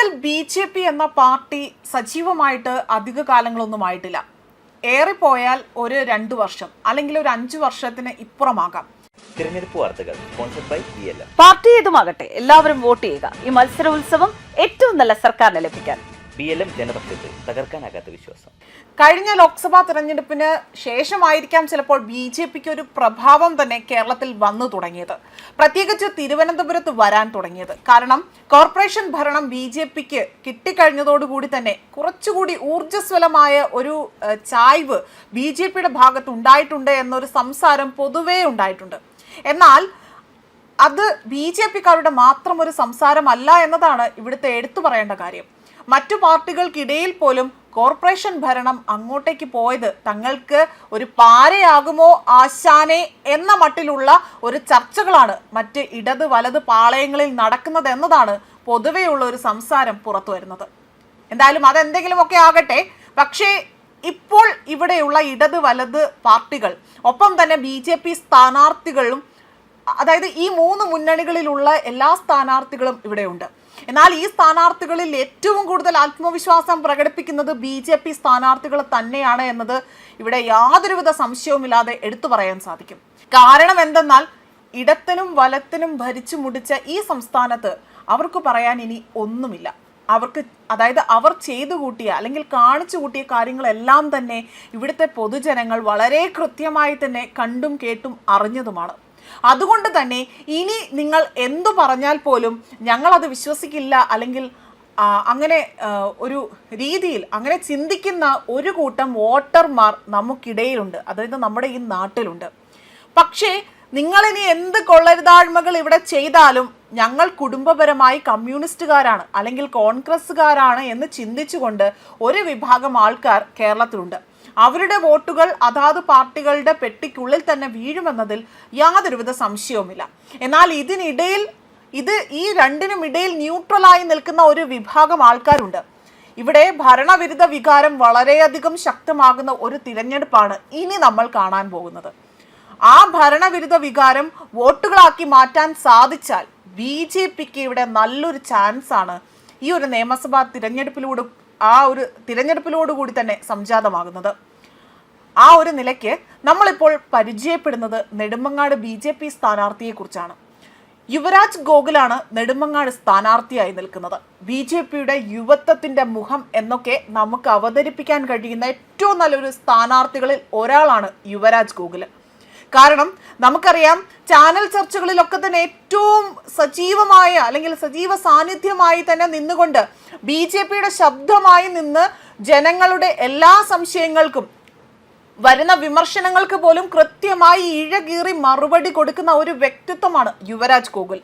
കേരളത്തിൽ BJP എന്ന party സജീവമായിട്ട് അധിക കാലങ്ങളൊന്നും ആയിട്ടില്ല. ഏറിപ്പോയാൽ ഒരു 2 വർഷം അല്ലെങ്കിൽ ഒരു 5 വർഷത്തിന് ഇപ്പുറമാകാം. തിരഞ്ഞെടുപ്പ് വാർത്തകൾ സ്പോൺസർഡ് ബൈ BLM. പാർട്ടി ഏതുമാകട്ടെ എല്ലാവരും വോട്ട് ചെയ്യുക. ഈ മത്സരോത്സവം ഏറ്റവും നല്ല സർക്കാരിനെ ലഭിക്കാൻ. BLM ജനപക്ഷത്തിൽ തകർക്കാനാകാത്ത വിശ്വാസം. കഴിഞ്ഞ ലോക്സഭാ തെരഞ്ഞെടുപ്പിന് ശേഷമായിരിക്കാം ചിലപ്പോൾ BJPക്ക് ഒരു പ്രഭാവം തന്നെ കേരളത്തിൽ വന്നു തുടങ്ങിയത്, പ്രത്യേകിച്ച് തിരുവനന്തപുരത്ത് വരാൻ തുടങ്ങിയത്. കാരണം കോർപ്പറേഷൻ ഭരണം BJPക്ക് കിട്ടിക്കഴിഞ്ഞതോടുകൂടി തന്നെ കുറച്ചുകൂടി ഊർജ്ജസ്വലമായ ഒരു ചായ്വ് BJPയുടെ ഭാഗത്ത് ഉണ്ടായിട്ടുണ്ട് എന്നൊരു സംസാരം പൊതുവേ ഉണ്ടായിട്ടുണ്ട്. എന്നാൽ അത് BJPക്കാരുടെ മാത്രം ഒരു സംസാരമല്ല എന്നതാണ് ഇവിടുത്തെ എടുത്തു പറയേണ്ട കാര്യം. മറ്റു പാർട്ടികൾക്കിടയിൽ പോലും കോർപ്പറേഷൻ ഭരണം അങ്ങോട്ടേക്ക് പോയത് തങ്ങൾക്ക് ഒരു പാരയാകുമോ ആശാനെ എന്ന മട്ടിലുള്ള ഒരു ചർച്ചകളാണ് മറ്റ് ഇടത് വലത് പാളയങ്ങളിൽ നടക്കുന്നത് എന്നതാണ് പൊതുവെയുള്ള ഒരു സംസാരം പുറത്തു വരുന്നത്. എന്തായാലും അതെന്തെങ്കിലുമൊക്കെ ആകട്ടെ, പക്ഷേ ഇപ്പോൾ ഇവിടെയുള്ള ഇടത് വലത് പാർട്ടികൾ ഒപ്പം തന്നെ BJP സ്ഥാനാർത്ഥികളും, അതായത് ഈ 3 മുന്നണികളിലുള്ള എല്ലാ സ്ഥാനാർത്ഥികളും ഇവിടെയുണ്ട്. എന്നാൽ ഈ സ്ഥാനാർത്ഥികളിൽ ഏറ്റവും കൂടുതൽ ആത്മവിശ്വാസം പ്രകടിപ്പിക്കുന്നത് BJP സ്ഥാനാർത്ഥികൾ തന്നെയാണ് എന്നത് ഇവിടെ യാതൊരുവിധ സംശയവുമില്ലാതെ എടുത്തു പറയാൻ സാധിക്കും. കാരണം എന്തെന്നാൽ ഇടത്തിനും വലത്തിനും ഭരിച്ചു മുടിച്ച ഈ സംസ്ഥാനത്ത് അവർക്ക് പറയാൻ ഇനി ഒന്നുമില്ല. അതായത് അവർ ചെയ്തു കൂട്ടിയ അല്ലെങ്കിൽ കാണിച്ചു കൂട്ടിയ കാര്യങ്ങളെല്ലാം തന്നെ ഇവിടുത്തെ പൊതുജനങ്ങൾ വളരെ കൃത്യമായി തന്നെ കണ്ടും കേട്ടും അറിഞ്ഞതുമാണ്. അതുകൊണ്ട് തന്നെ ഇനി നിങ്ങൾ എന്തു പറഞ്ഞാൽ പോലും ഞങ്ങളത് വിശ്വസിക്കില്ല, അല്ലെങ്കിൽ അങ്ങനെ ഒരു രീതിയിൽ അങ്ങനെ ചിന്തിക്കുന്ന ഒരു കൂട്ടം വോട്ടർമാർ നമുക്കിടയിലുണ്ട്, അതായത് നമ്മുടെ ഈ നാട്ടിലുണ്ട്. പക്ഷേ നിങ്ങളിനി എന്ത് കൊള്ളരുതാഴ്മകൾ ഇവിടെ ചെയ്താലും ഞങ്ങൾ കുടുംബപരമായി കമ്മ്യൂണിസ്റ്റുകാരാണ് അല്ലെങ്കിൽ കോൺഗ്രസ്സുകാരാണ് എന്ന് ചിന്തിച്ചുകൊണ്ട് ഒരു വിഭാഗം ആൾക്കാർ കേരളത്തിലുണ്ട്. അവരുടെ വോട്ടുകൾ അതാത് പാർട്ടികളുടെ പെട്ടിക്കുള്ളിൽ തന്നെ വീഴുമെന്നതിൽ യാതൊരുവിധ സംശയവുമില്ല. എന്നാൽ ഈ രണ്ടിനും ഇടയിൽ ന്യൂട്രലായി നിൽക്കുന്ന ഒരു വിഭാഗം ആൾക്കാരുണ്ട്. ഇവിടെ ഭരണവിരുദ്ധ വികാരം വളരെയധികം ശക്തമാകുന്ന ഒരു തിരഞ്ഞെടുപ്പാണ് ഇനി നമ്മൾ കാണാൻ പോകുന്നത്. ആ ഭരണവിരുദ്ധ വികാരം വോട്ടുകളാക്കി മാറ്റാൻ സാധിച്ചാൽ BJPക്ക് ഇവിടെ നല്ലൊരു ചാൻസ് ആണ് ഈ ഒരു നിയമസഭാ തിരഞ്ഞെടുപ്പിലോടുകൂടി തന്നെ സംജാതമാകുന്നത്. ആ ഒരു നിലയ്ക്ക് നമ്മളിപ്പോൾ പരിചയപ്പെടുന്നത് നെടുമങ്ങാട് BJP സ്ഥാനാർത്ഥിയെക്കുറിച്ചാണ്. യുവരാജ് ഗോകുലാണ് നെടുമങ്ങാട് സ്ഥാനാർത്ഥിയായി നിൽക്കുന്നത്. BJPയുടെ യുവത്വത്തിന്റെ മുഖം എന്നൊക്കെ നമുക്ക് അവതരിപ്പിക്കാൻ കഴിയുന്ന ഏറ്റവും നല്ലൊരു സ്ഥാനാർത്ഥികളിൽ ഒരാളാണ് യുവരാജ് ഗോകുൽ. കാരണം നമുക്കറിയാം, ചാനൽ ചർച്ചകളിലൊക്കെ തന്നെ ഏറ്റവും സജീവമായ അല്ലെങ്കിൽ സജീവ സാന്നിധ്യമായി തന്നെ നിന്നുകൊണ്ട് BJPയുടെ ശബ്ദമായി നിന്ന് ജനങ്ങളുടെ എല്ലാ സംശയങ്ങൾക്കും വരുന്ന വിമർശനങ്ങൾക്ക് പോലും കൃത്യമായി ഇഴകീറി മറുപടി കൊടുക്കുന്ന ഒരു വ്യക്തിത്വമാണ് യുവരാജ് ഗോകുൽ.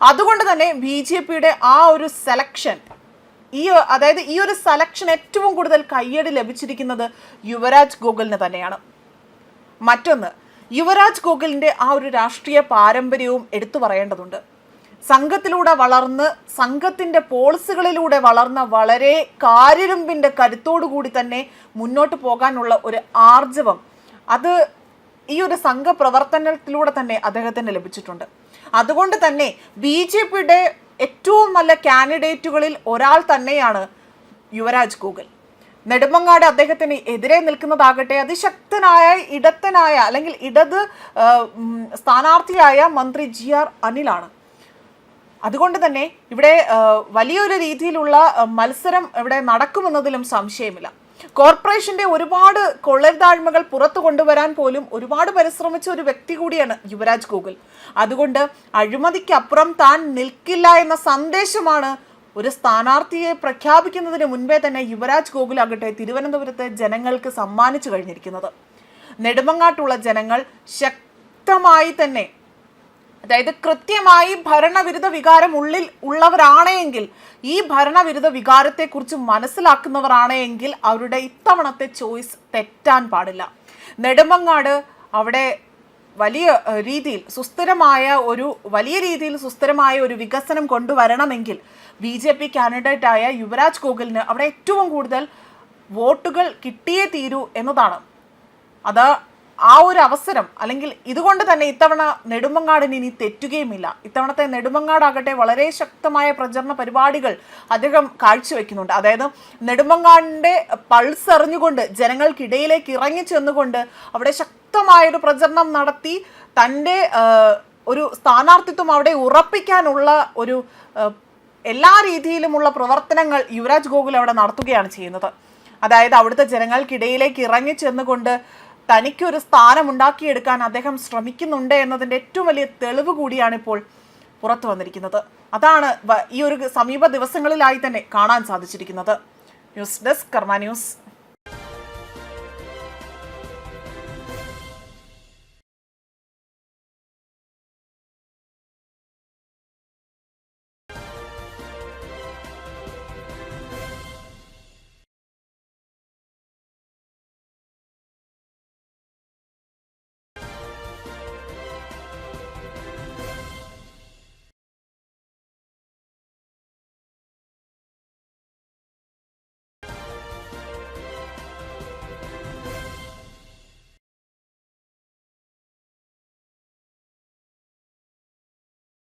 അതുകൊണ്ട് തന്നെ BJPയുടെ ആ ഒരു സെലക്ഷൻ, ഈ ഒരു സെലക്ഷൻ ഏറ്റവും കൂടുതൽ കയ്യടി ലഭിച്ചിരിക്കുന്നത് യുവരാജ് ഗോകുലിന് തന്നെയാണ്. മറ്റൊന്ന്, യുവരാജ് ഗോകുലിന്റെ ആ ഒരു രാഷ്ട്രീയ പാരമ്പര്യവും എടുത്തു പറയേണ്ടതുണ്ട്. സംഘത്തിലൂടെ വളർന്ന് സംഘത്തിന്റെ പോളിസികളിലൂടെ വളർന്ന വളരെ കാര്യരുമ്പിന്റെ കരുത്തോടുകൂടി തന്നെ മുന്നോട്ട് പോകാനുള്ള ഒരു ആർജവം അത് ഈ ഒരു സംഘപ്രവർത്തനത്തിലൂടെ തന്നെ അദ്ദേഹത്തിന് ലഭിച്ചിട്ടുണ്ട്. അതുകൊണ്ട് തന്നെ BJPയുടെ ഏറ്റവും നല്ല കാൻഡിഡേറ്റുകളിൽ ഒരാൾ തന്നെയാണ് യുവരാജ് ഗോകുൽ. നെടുമങ്ങാട് അദ്ദേഹത്തിന് എതിരെ നിൽക്കുന്നതാകട്ടെ അതിശക്തനായ ഇടത്തനായ അല്ലെങ്കിൽ ഇടത് സ്ഥാനാർത്ഥിയായ മന്ത്രി GR അനിലാണ്. അതുകൊണ്ട് തന്നെ ഇവിടെ വലിയൊരു രീതിയിലുള്ള മത്സരം ഇവിടെ നടക്കുമെന്നതിലും സംശയമില്ല. കോർപ്പറേഷന്റെ ഒരുപാട് കൊള്ളരുതാഴ്മകൾ പുറത്തു കൊണ്ടുവരാൻ പോലും ഒരുപാട് പരിശ്രമിച്ച ഒരു വ്യക്തി കൂടിയാണ് യുവരാജ് ഗോകുൽ. അതുകൊണ്ട് അഴിമതിക്കപ്പുറം താൻ നിൽക്കില്ല എന്ന സന്ദേശമാണ് ഒരു സ്ഥാനാർത്ഥിയെ പ്രഖ്യാപിക്കുന്നതിന് മുൻപേ തന്നെ യുവരാജ് ഗോകുൽ ആകട്ടെ തിരുവനന്തപുരത്തെ ജനങ്ങൾക്ക് സമ്മാനിച്ചു കഴിഞ്ഞിരിക്കുന്നത്. നെടുമങ്ങാട്ടുള്ള ജനങ്ങൾ ശക്തമായി തന്നെ, അതായത് കൃത്യമായി ഭരണവിരുദ്ധ വികാരം ഉള്ളവരാണെങ്കിൽ, ഈ ഭരണവിരുദ്ധ വികാരത്തെക്കുറിച്ച് മനസ്സിലാക്കുന്നവരാണെങ്കിൽ അവരുടെ ഇത്തവണത്തെ ചോയ്സ് തെറ്റാൻ പാടില്ല. നെടുമങ്ങാട് അവിടെ വലിയ രീതിയിൽ സുസ്ഥിരമായ ഒരു വികസനം കൊണ്ടുവരണമെങ്കിൽ BJP കാൻഡിഡേറ്റായ യുവരാജ് ഗോകുലിന് അവിടെ ഏറ്റവും കൂടുതൽ വോട്ടുകൾ കിട്ടിയേ തീരൂ എന്നതാണ്. അത് ആ ഒരു അവസരം, അല്ലെങ്കിൽ ഇതുകൊണ്ട് തന്നെ ഇത്തവണ നെടുമങ്ങാടിന് ഇനി തെറ്റുകയുമില്ല. ഇത്തവണത്തെ നെടുമങ്ങാടാകട്ടെ വളരെ ശക്തമായ പ്രചരണ പരിപാടികൾ അദ്ദേഹം കാഴ്ചവെക്കുന്നുണ്ട്. അതായത് നെടുമങ്ങാടിന്റെ പൾസ് അറിഞ്ഞുകൊണ്ട് ജനങ്ങൾക്കിടയിലേക്ക് ഇറങ്ങി ചെന്നുകൊണ്ട് അവിടെ ശക്തമായൊരു പ്രചരണം നടത്തി തൻ്റെ ഒരു സ്ഥാനാർത്ഥിത്വം അവിടെ ഉറപ്പിക്കാനുള്ള ഒരു എല്ലാ രീതിയിലുമുള്ള പ്രവർത്തനങ്ങൾ യുവരാജ് ഗോകുൽ അവിടെ നടത്തുകയാണ് ചെയ്യുന്നത്. അതായത് അവിടുത്തെ ജനങ്ങൾക്കിടയിലേക്ക് ഇറങ്ങി ചെന്നുകൊണ്ട് തനിക്കൊരു സ്ഥാനം ഉണ്ടാക്കിയെടുക്കാൻ അദ്ദേഹം ശ്രമിക്കുന്നുണ്ട് എന്നതിൻ്റെ ഏറ്റവും വലിയ തെളിവ് കൂടിയാണ് ഇപ്പോൾ പുറത്തു വന്നിരിക്കുന്നത്. അതാണ് ഈ ഒരു സമീപ ദിവസങ്ങളിലായി തന്നെ കാണാൻ സാധിച്ചിരിക്കുന്നത്. ന്യൂസ് ഡെസ്ക് കർമ്മ ന്യൂസ്.